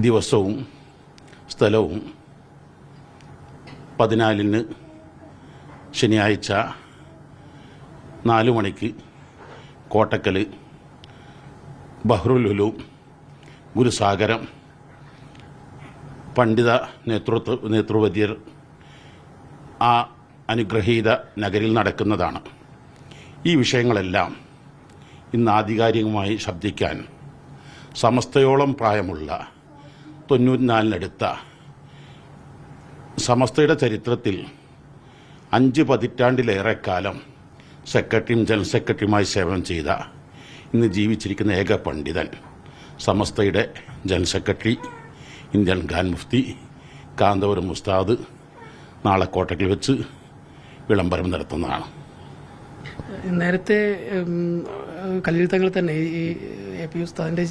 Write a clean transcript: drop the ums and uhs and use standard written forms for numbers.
ദിവസവും സ്ഥലവും 14-ന് ശനിയാഴ്ച 4 മണിക്ക് കോട്ടക്കൽ ബഹ്റുൽ ഉലൂം ഗുരുസാഗരം പണ്ഡിത നേതൃവര്യർ ആ അനുഗ്രഹീത നഗരിൽ നടക്കുന്നതാണ്. ഈ വിഷയങ്ങളെല്ലാം ഇന്ന് ആധികാരികമായി ശബ്ദിക്കാൻ സമസ്തയോളം പ്രായമുള്ള 94-നടുത്ത സമസ്തയുടെ ചരിത്രത്തിൽ 5 പതിറ്റാണ്ടിലേറെ കാലം സെക്രട്ടറിയും ജനറൽ സെക്രട്ടറിയുമായി സേവനം ചെയ്ത ഇന്ന് ജീവിച്ചിരിക്കുന്ന ഏക പണ്ഡിതൻ സമസ്തയുടെ general secretary Indian grand Mufti Kanthapuram ഉസ്താദ് നാളെ കോട്ടക്കൽ വെച്ച് വിളംബരം നടത്തുന്നതാണ്. നേരത്തെ കലീൽ തങ്ങൾ തന്നെ ഈ എ പി ഉസ്താദിൻ്റെ